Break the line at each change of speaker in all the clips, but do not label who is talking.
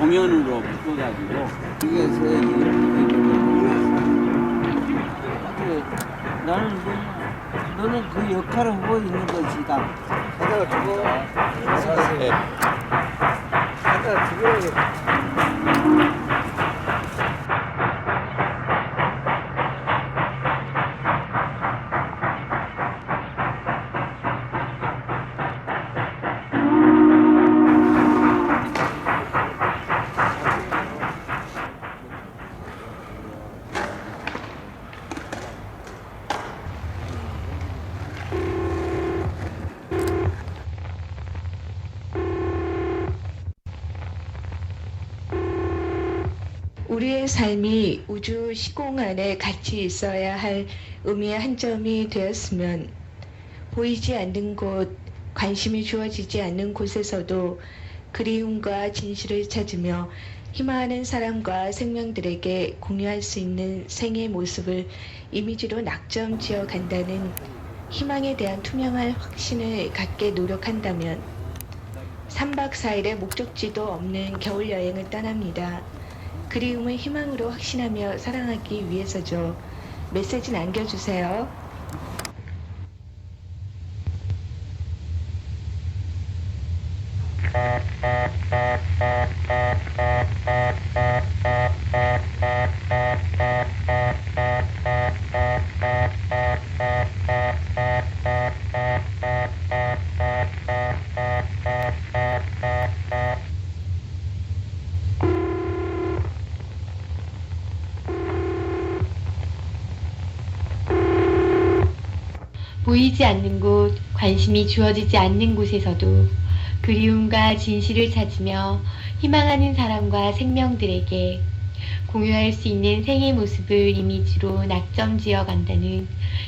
공연으로 묶어가지고
그래서 나는 너는 그 역할을 하고 있는 것이다.
하다가 죽어. 사실. 하다가 죽어.
우리의 삶이 우주 시공 안에 같이 있어야 할 의미의 한 점이 되었으면 보이지 않는 곳, 관심이 주어지지 않는 곳에서도 그리움과 진실을 찾으며 희망하는 사람과 생명들에게 공유할 수 있는 생의 모습을 이미지로 낙점 지어 간다는 희망에 대한 투명한 확신을 갖게 노력한다면 3박 4일의 목적지도 없는 겨울 여행을 떠납니다. 그리움을 희망으로 확신하며 사랑하기 위해서죠. 메시지 남겨주세요. 보이지 않는 곳, 관심이 주어지지 않는 곳에서도 그리움과 진실을 찾으며 희망하는 사람과 생명들에게 공유할 수 있는 생의 모습을 이미지로 낙점 지어 간다는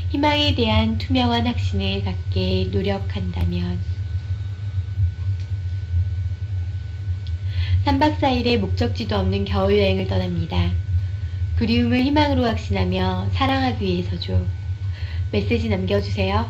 희망에 대한 투명한 확신을 갖게 노력한다면 3박 4일의 목적지도 없는 겨울여행을 떠납니다. 그리움을 희망으로 확신하며 사랑하기 위해서죠. 메시지 남겨주세요.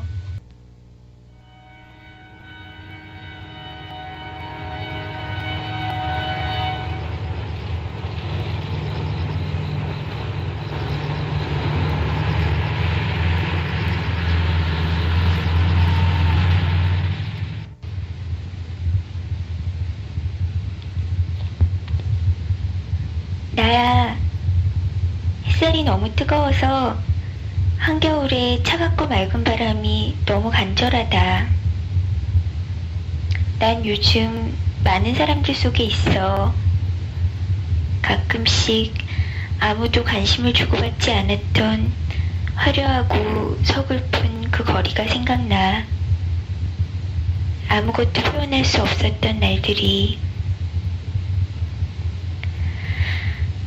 나야, 햇살이 너무 뜨거워서 한겨울에 차갑고 맑은 바람이 너무 간절하다. 난 요즘 많은 사람들 속에 있어. 가끔씩 아무도 관심을 주고받지 않았던 화려하고 서글픈 그 거리가 생각나. 아무것도 표현할 수 없었던 날들이.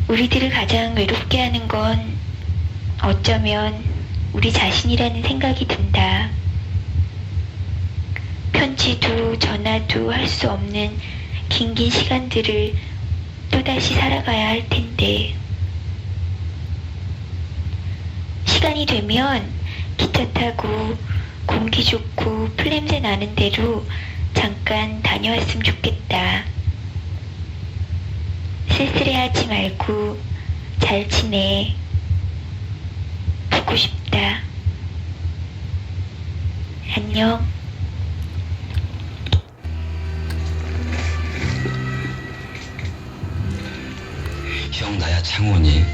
우리들을 가장 외롭게 하는 건 어쩌면 우리 자신이라는 생각이 든다. 편지도 전화도 할 수 없는 긴긴 시간들을 또다시 살아가야 할 텐데. 시간이 되면 기차 타고 공기 좋고 풀냄새 나는 데로 잠깐 다녀왔으면 좋겠다. 쓸쓸해하지 말고 잘 지내. 보고 싶다. 안녕.
형 나야 창원이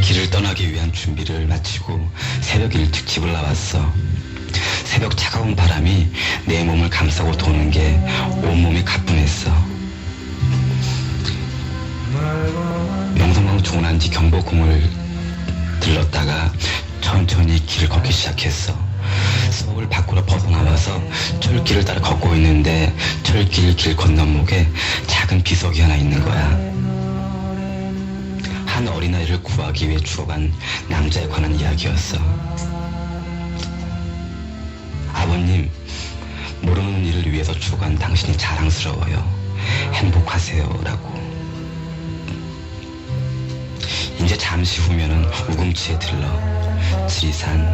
길을 떠나기 위한 준비를 마치고 새벽 일찍 집을 나왔어. 새벽 차가운 바람이 내 몸을 감싸고 도는 게 온몸이 가뿐했어. 명성황 중원한지 경복궁을 들렀다가 천천히 길을 걷기 시작했어. 서울 밖으로 벗어나와서 철길을 따라 걷고 있는데 철길 길 건너목에 작은 비석이 하나 있는 거야. 한 어린아이를 구하기 위해 죽어간 남자에 관한 이야기였어. 아버님, 모르는 일을 위해서 죽어간 당신이 자랑스러워요. 행복하세요 라고. 이제 잠시 후면은 우금치에 들러 지리산,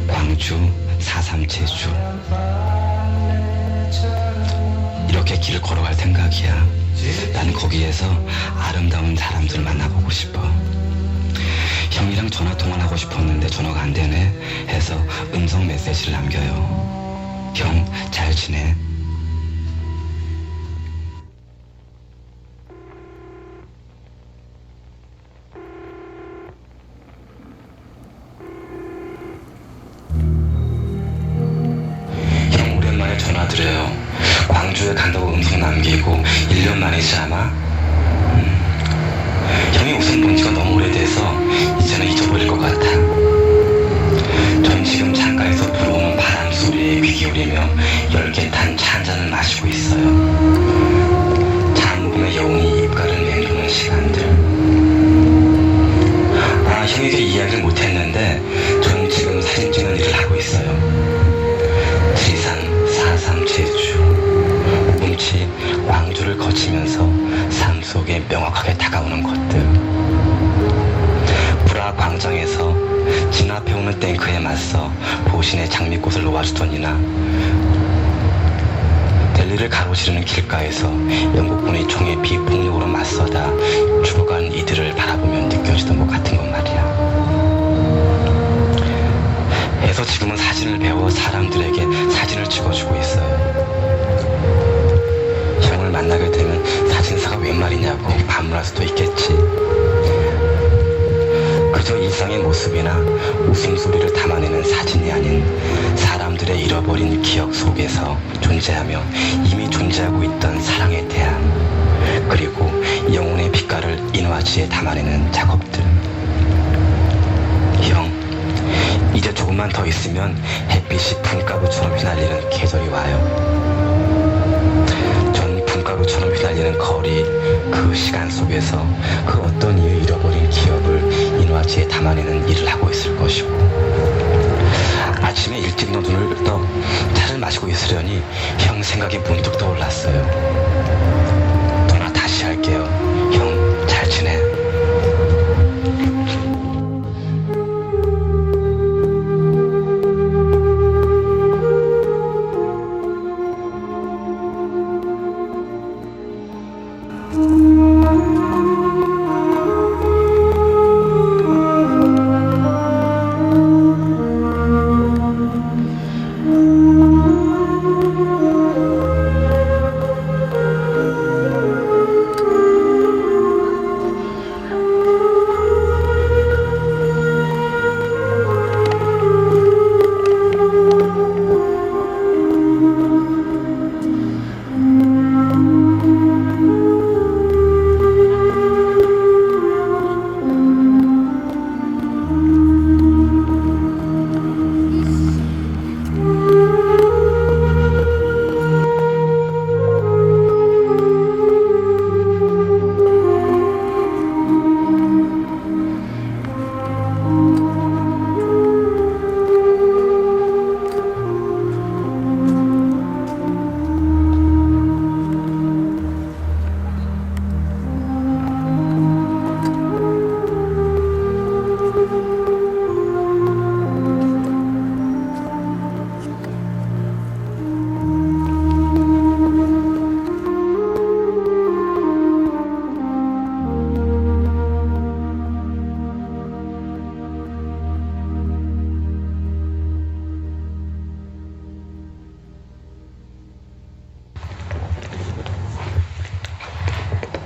광주, 4.3 제주 이렇게 그렇게 길을 걸어갈 생각이야. 난 거기에서 아름다운 사람들을 만나보고 싶어. 형이랑 전화 통화를 하고 싶었는데 전화가 안 되네 해서 음성 메시지를 남겨요. 형, 잘 지내? 형, 오랜만에 전화드려요. 광주에 간다고 음성 남기고 1년 만이지 아마? 형이 웃음 본 지가 너무 오래돼서 이제는 잊어버릴 것 같아. 전 지금 창가에서 불어오는 바람 소리에 귀 기울이며 10개 탄 차 한 잔을 마시고 있어요. 잠금의 여운이 입가를 맴도는 시간들. 아, 형에게 이야기를 못했는데 전 지금 사진 찍는 일을 하고 있어요. 지리산 4.3 제주 오금치 광주를 거치면서 삶 속에 명확하게 다가오는 것들. 불화 광장에서 진 앞에 오는 탱크에 맞서 보신의 장미꽃을 놓아주던 이나 델리를 가로지르는 길가에서 영국군의 총에 비폭력으로 맞서다 죽어간 이들을 바라보면 느껴지던 것 같은 건 말이야. 해서 지금은 사진을 배워 사람들에게 사진을 찍어주고 있어요. 형을 만나게 되면 사진사가 웬 말이냐고 반문할 수도 있겠지. 그저 일상의 모습이나 웃음소리를 담아내는 사진이 아닌 사람들의 잃어버린 기억 속에서 존재하며 이미 존재하고 있던 사랑에 대한, 그리고 영혼의 빛깔을 인화지에 담아내는 작업들. 형, 이제 조금만 더 있으면 햇빛이 분가루처럼 휘날리는 계절이 와요. 분가루처럼 휘날리는 거리, 그 시간 속에서 그 어떤 이유 잃어버린 기억을 인화지에 담아내는 일을 하고 있을 것이고, 아침에 일찍 눈을 떠 차를 마시고 있으려니 형 생각이 문득 떠올랐어요. 전화 다시 할게요. 형, 잘 지내?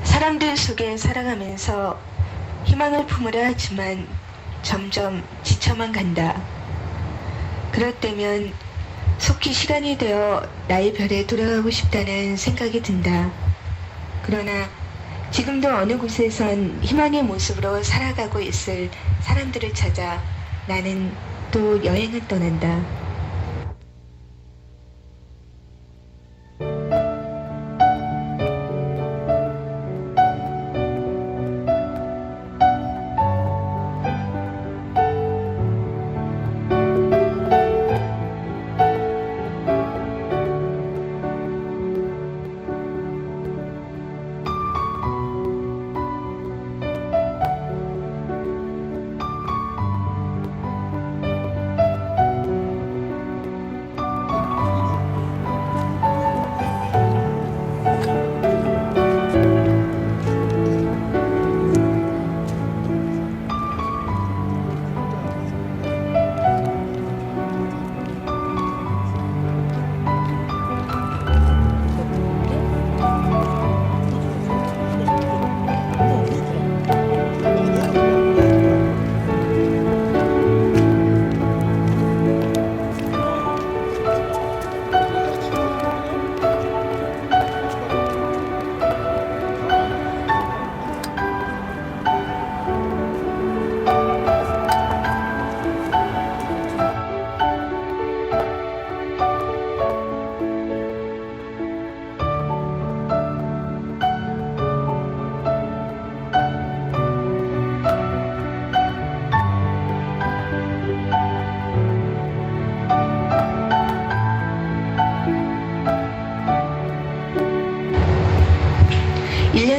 사람들 속에 살아가면서 희망을 품으려 하지만 점점 지쳐만 간다. 그럴 때면 속히 시간이 되어 나의 별에 돌아가고 싶다는 생각이 든다. 그러나 지금도 어느 곳에선 희망의 모습으로 살아가고 있을 사람들을 찾아 나는 또 여행을 떠난다.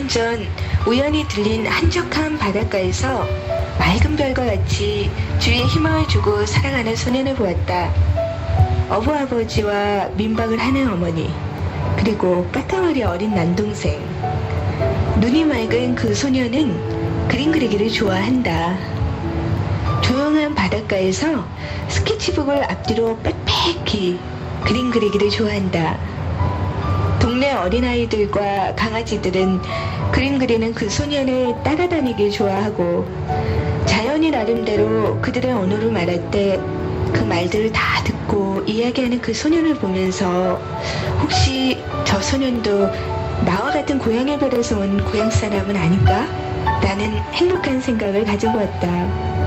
년 전 우연히 들린 한적한 바닷가에서 맑은 별과 같이 주위에 희망을 주고 살아가는 소년을 보았다. 어부아버지와 민박을 하는 어머니, 그리고 까까머리 어린 남동생. 눈이 맑은 그 소년은 그림 그리기를 좋아한다. 조용한 바닷가에서 스케치북을 앞뒤로 빽빽히 그림 그리기를 좋아한다. 동네 어린아이들과 강아지들은 그림 그리는 그 소년을 따라다니길 좋아하고 자연이 나름대로 그들의 언어를 말할 때 그 말들을 다 듣고 이야기하는 그 소년을 보면서 혹시 저 소년도 나와 같은 고향의 별에서 온 고향 사람은 아닐까? 라는 행복한 생각을 가져보았다.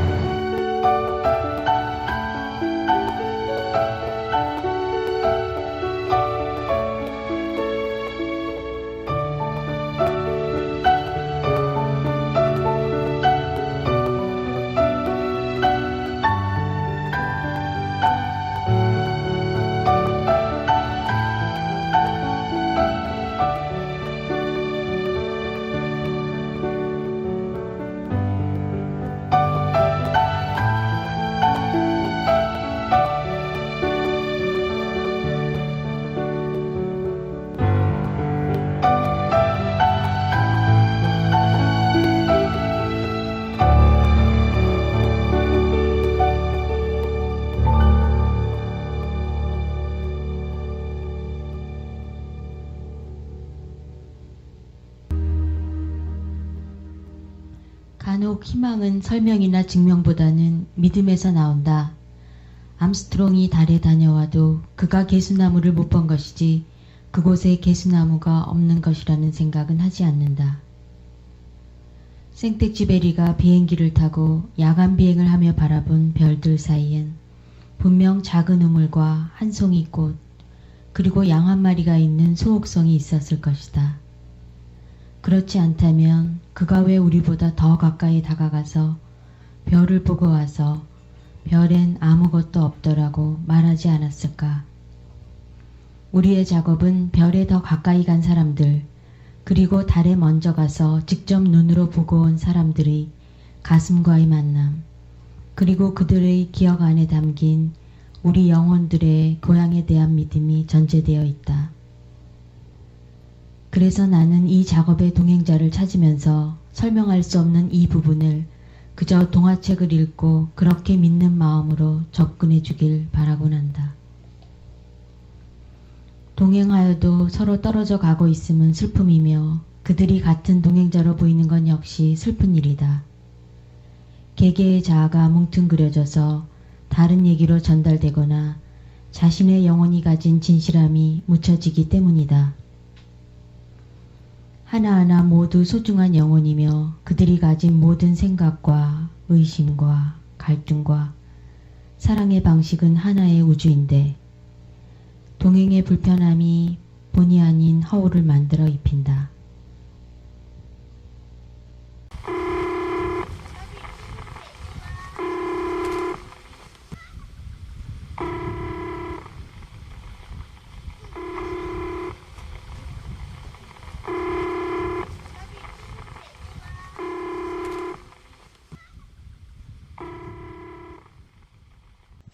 간혹 희망은 설명이나 증명보다는 믿음에서 나온다. 암스트롱이 달에 다녀와도 그가 개수나무를 못 본 것이지 그곳에 개수나무가 없는 것이라는 생각은 하지 않는다. 생텍쥐베리가 비행기를 타고 야간 비행을 하며 바라본 별들 사이엔 분명 작은 우물과 한 송이 꽃, 그리고 양 한 마리가 있는 소옥성이 있었을 것이다. 그렇지 않다면 그가 왜 우리보다 더 가까이 다가가서 별을 보고 와서 별엔 아무것도 없더라고 말하지 않았을까? 우리의 작업은 별에 더 가까이 간 사람들, 그리고 달에 먼저 가서 직접 눈으로 보고 온 사람들의 가슴과의 만남, 그리고 그들의 기억 안에 담긴 우리 영혼들의 고향에 대한 믿음이 전제되어 있다. 그래서 나는 이 작업의 동행자를 찾으면서 설명할 수 없는 이 부분을 그저 동화책을 읽고 그렇게 믿는 마음으로 접근해 주길 바라곤 한다. 동행하여도 서로 떨어져 가고 있음은 슬픔이며 그들이 같은 동행자로 보이는 건 역시 슬픈 일이다. 개개의 자아가 뭉뚱그려져서 다른 얘기로 전달되거나 자신의 영혼이 가진 진실함이 묻혀지기 때문이다. 하나하나 모두 소중한 영혼이며 그들이 가진 모든 생각과 의심과 갈등과 사랑의 방식은 하나의 우주인데 동행의 불편함이 본의 아닌 허울을 만들어 입힌다.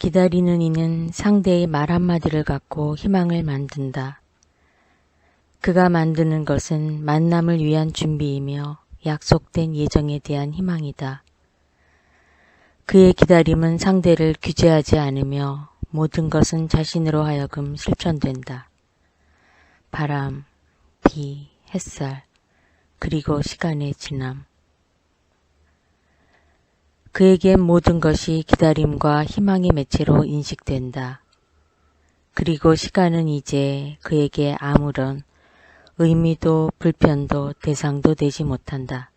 기다리는 이는 상대의 말 한마디를 갖고 희망을 만든다. 그가 만드는 것은 만남을 위한 준비이며 약속된 예정에 대한 희망이다. 그의 기다림은 상대를 규제하지 않으며 모든 것은 자신으로 하여금 실천된다. 바람, 비, 햇살, 그리고 시간의 지남. 그에겐 모든 것이 기다림과 희망의 매체로 인식된다. 그리고 시간은 이제 그에게 아무런 의미도 불편도 대상도 되지 못한다.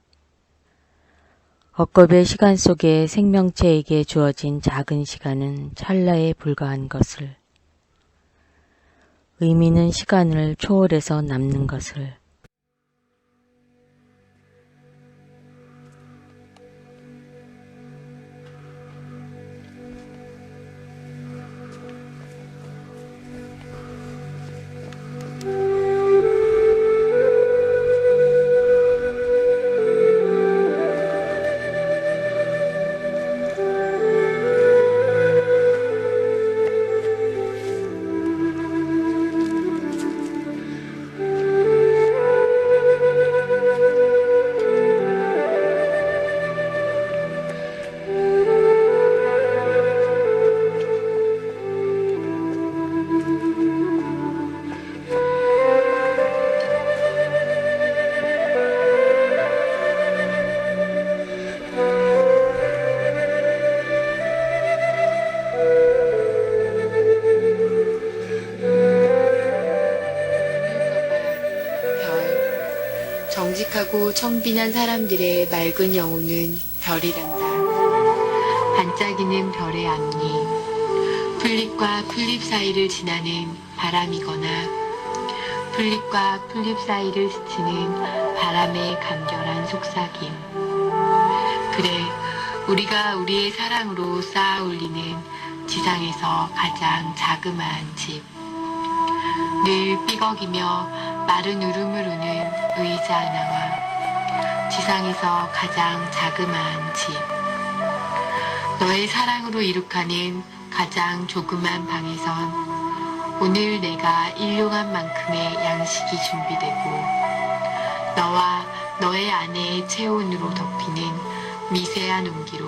억겁의 시간 속에 생명체에게 주어진 작은 시간은 찰나에 불과한 것을, 의미는 시간을 초월해서 남는 것을,
정직하고 청빈한 사람들의 맑은 영혼은 별이란다. 반짝이는 별의 앞니, 풀잎과 풀잎 사이를 지나는 바람이거나 풀잎과 풀잎 사이를 스치는 바람의 간결한 속삭임. 그래, 우리가 우리의 사랑으로 쌓아 올리는 지상에서 가장 자그마한 집. 늘 삐걱이며 마른 울음을 우는 의자 하나와 지상에서 가장 자그마한 집. 너의 사랑으로 이룩하는 가장 조그만 방에선 오늘 내가 일용한 만큼의 양식이 준비되고 너와 너의 아내의 체온으로 덮이는 미세한 온기로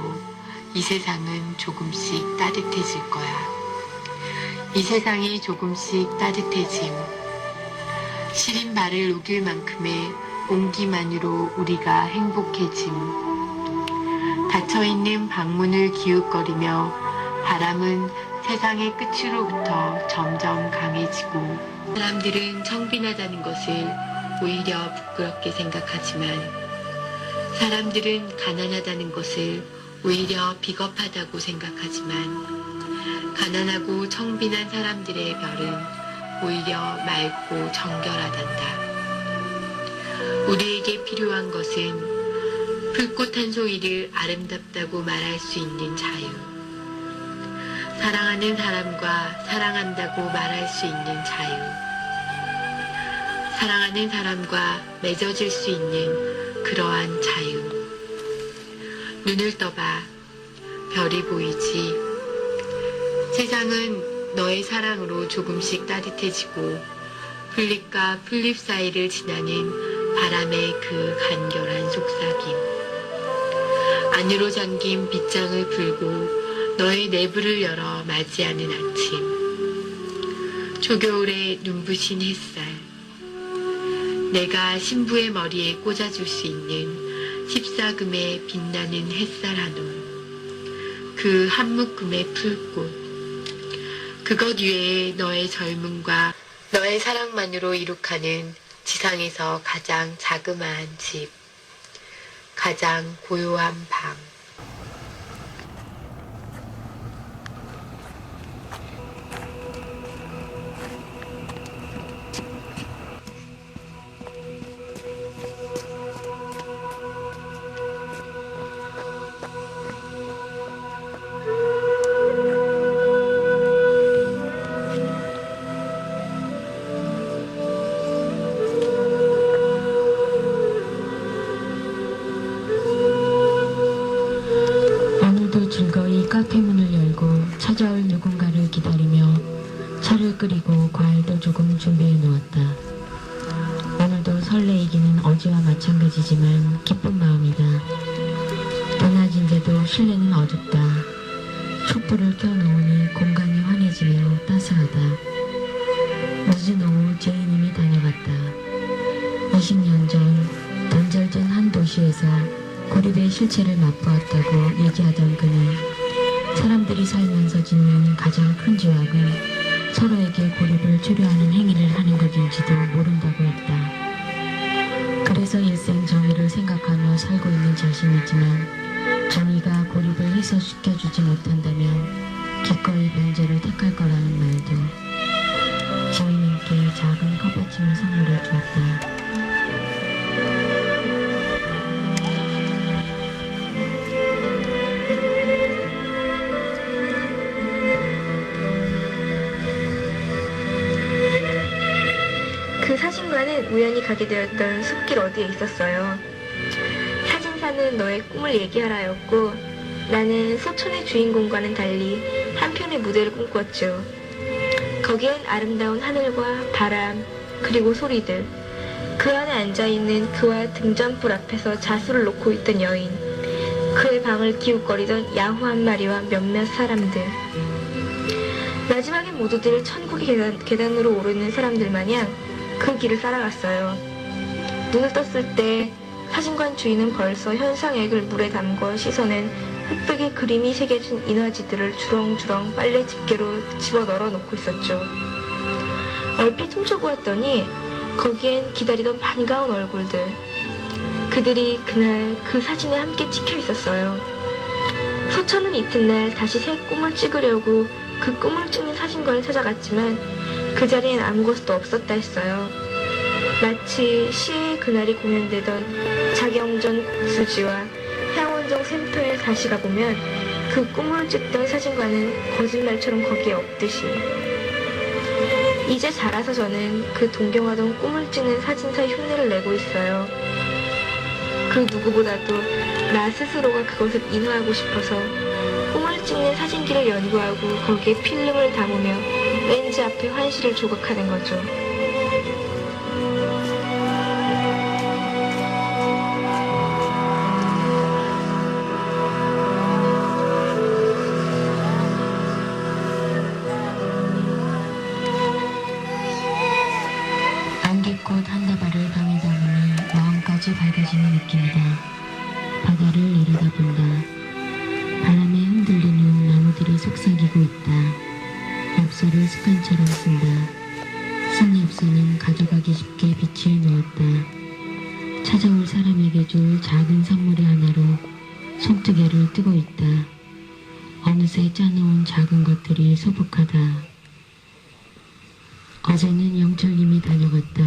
이 세상은 조금씩 따뜻해질 거야. 이 세상이 조금씩 따뜻해짐. 시린 발을 녹일 만큼의 온기만으로 우리가 행복해짐. 닫혀있는 방문을 기웃거리며 바람은 세상의 끝으로부터 점점 강해지고 사람들은 청빈하다는 것을 오히려 부끄럽게 생각하지만 사람들은 가난하다는 것을 오히려 비겁하다고 생각하지만 가난하고 청빈한 사람들의 별은 오히려 맑고 정결하단다. 우리에게 필요한 것은 풀꽃 한 송이를 아름답다고 말할 수 있는 자유. 사랑하는 사람과 사랑한다고 말할 수 있는 자유. 사랑하는 사람과 맺어질 수 있는 그러한 자유. 눈을 떠봐. 별이 보이지. 세상은 너의 사랑으로 조금씩 따뜻해지고 풀잎과 풀잎 사이를 지나는 바람의 그 간결한 속삭임. 안으로 잠긴 빗장을 풀고 너의 내부를 열어 맞이하는 아침. 초겨울의 눈부신 햇살. 내가 신부의 머리에 꽂아줄 수 있는 14금의 빛나는 햇살 한 올. 그 한 묶음의 풀꽃. 그것 위에 너의 젊음과 너의 사랑만으로 이룩하는 지상에서 가장 자그마한 집, 가장 고요한 방.
즐거이 카페 문을 열고 찾아올 누군가를 기다리며 차를 끓이고 과일도 조금 준비해 놓았다. 오늘도 설레이기는 어제와 마찬가지지만 기쁜 마음이다. 낮인데도 실내는 어둡다. 촛불을 켜놓으니 공간이 환해지며 따스하다. 늦은 오후 제이님이 다녀갔다. 20년 전 단절된 한 도시에서 고립의 실체를 맛보았다고 얘기하던 그는 사람들이 살면서 짓는 가장 큰 죄악은 서로에게 고립을 초래하는 행위를 하는 것인지도 모른다고 했다. 그래서 일생 정의를 생각하며 살고 있는 자신이지만 정의가 고립을 해소시켜주지 못한다면 기꺼이 변제를 택할 거라는 말도 저희님께 작은 컵받침을 선물해 주었다.
그 사진관은 우연히 가게 되었던 숲길 어디에 있었어요. 사진사는 너의 꿈을 얘기하라였고 나는 소천의 주인공과는 달리 한편의 무대를 꿈꿨죠. 거기엔 아름다운 하늘과 바람 그리고 소리들, 그 안에 앉아있는 그와 등잔불 앞에서 자수를 놓고 있던 여인, 그의 방을 기웃거리던 야후 한 마리와 몇몇 사람들. 마지막엔 모두들 천국의 계단으로 오르는 사람들 마냥 그 길을 따라갔어요. 눈을 떴을 때 사진관 주인은 벌써 현상액을 물에 담궈 씻어낸 흑백의 그림이 새겨진 인화지들을 주렁주렁 빨래 집게로 집어넣어 놓고 있었죠. 얼핏 훔쳐보았더니 거기엔 기다리던 반가운 얼굴들, 그들이 그날 그 사진에 함께 찍혀 있었어요. 서천은 이튿날 다시 새 꿈을 찍으려고 그 꿈을 찍는 사진관을 찾아갔지만 그 자리엔 아무것도 없었다 했어요. 마치 시의 그날이 공연되던 자경전 국수지와 향원정 센터에 다시 가보면 그 꿈을 찍던 사진관은 거짓말처럼 거기에 없듯이. 이제 자라서 저는 그 동경하던 꿈을 찍는 사진사의 흉내를 내고 있어요. 그 누구보다도 나 스스로가 그것을 인화하고 싶어서 꿈을 찍는 사진기를 연구하고 거기에 필름을 담으며 렌즈 앞에 환시를 조각하는 거죠.
안개꽃 한 다발을 방에 담으니 마음까지 밝아지는 느낌이다. 바다를 내려다본다. 바람에 흔들리는 나무들이 속삭이고 있다. 엽서를 습관처럼 쓴다. 쓴 엽서는 가져가기 쉽게 빛을 놓았다. 찾아올 사람에게 줄 작은 선물의 하나로 손뜨개를 뜨고 있다. 어느새 짜놓은 작은 것들이 소복하다. 어제는 영철님이 다녀갔다.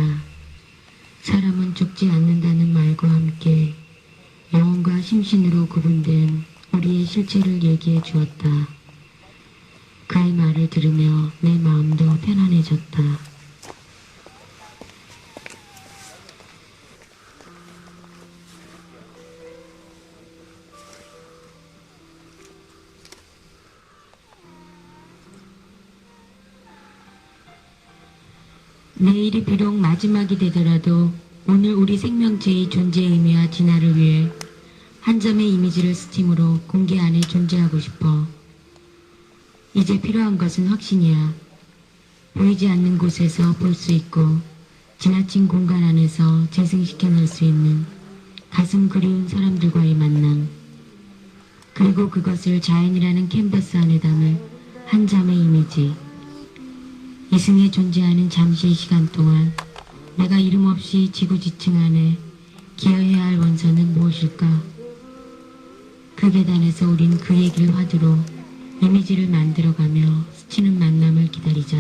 사람은 죽지 않는다는 말과 함께 영혼과 심신으로 구분된 우리의 실체를 얘기해 주었다. 그의 말을 들으며 내 마음도 편안해졌다. 내일이 비록 마지막이 되더라도 오늘 우리 생명체의 존재 의미와 진화를 위해 한 점의 이미지를 스팀으로 공기 안에 존재하고 싶어. 이제 필요한 것은 확신이야. 보이지 않는 곳에서 볼 수 있고 지나친 공간 안에서 재생시켜낼 수 있는 가슴 그리운 사람들과의 만남. 그리고 그것을 자연이라는 캔버스 안에 담을 한 점의 이미지. 이승에 존재하는 잠시의 시간 동안 내가 이름 없이 지구 지층 안에 기여해야 할 원선은 무엇일까? 그 계단에서 우린 그의 길 화두로 이미지를 만들어가며 스치는 만남을 기다리자.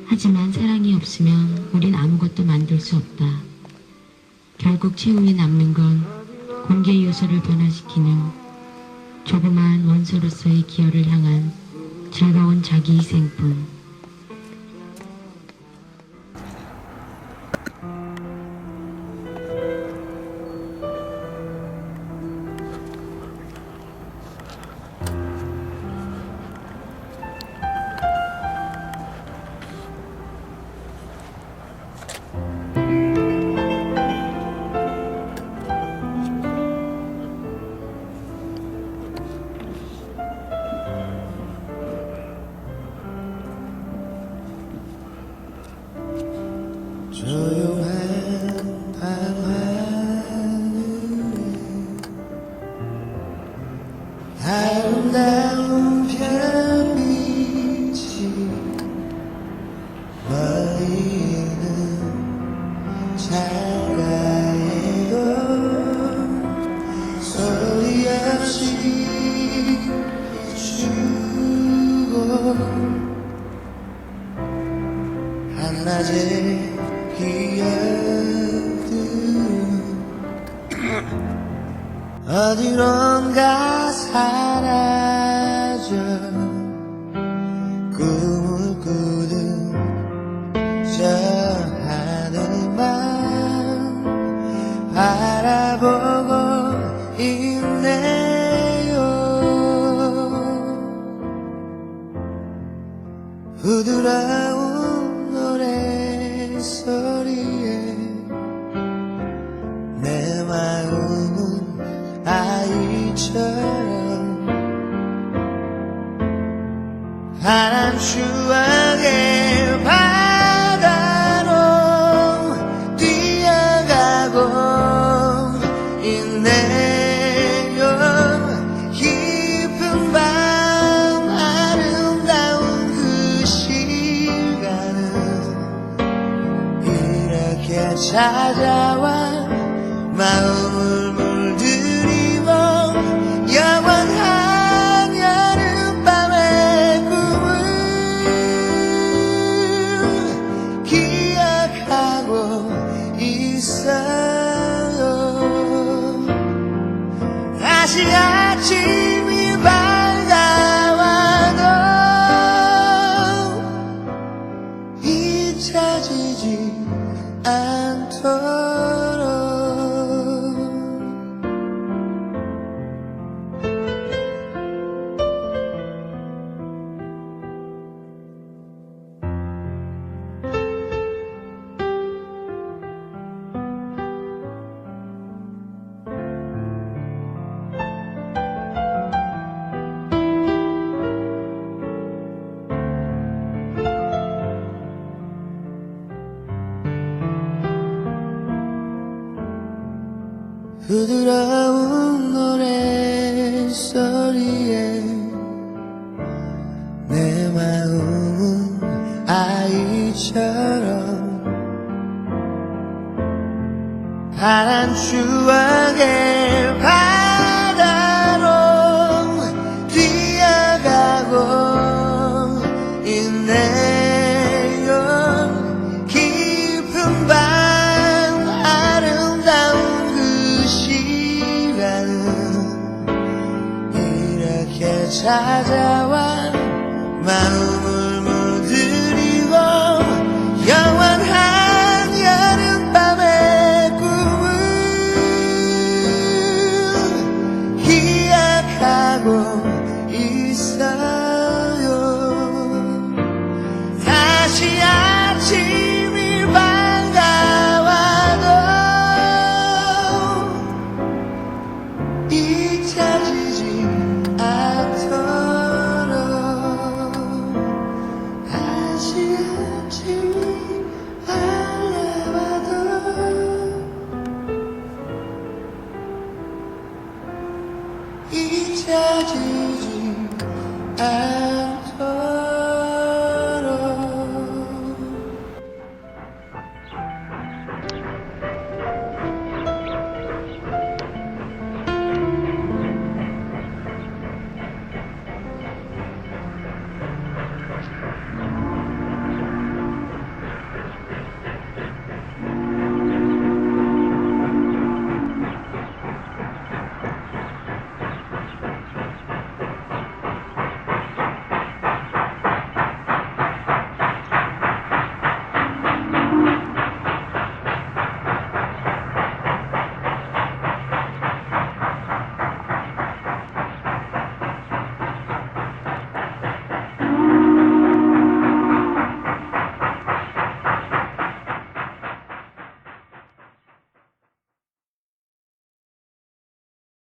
하지만 사랑이 없으면 우린 아무것도 만들 수 없다. 결국 최후에 남는 건 공개 요소를 변화시키는 조그마한 원소로서의 기여를 향한 즐거운 자기 희생뿐.
조용한 밤하늘에 아름다운 별빛이 멀리는 창가에도 소리 없이 비추고 한낮에 기억들은 어디론가 사라져 꿈을 꾸는 저 하늘만 바라보고 있네요. 부드러운 노래소리에 내 마음은 아이처럼 파란 추억의 바다로 뛰어가고 있네요. 깊은 밤 아름다운 그 시간 찾아와 마음을 물들이고 영원한 여름밤의 꿈을 기억하고 있어요. 다시 아침이 밝아와도 잊혀지지 않도록 부드러운 노래소리에 내 마음은 아이처럼 파란 추억의 바다로 뛰어가고 있네요. 깊은 밤 아름다운 그 시간은 이렇게 찾아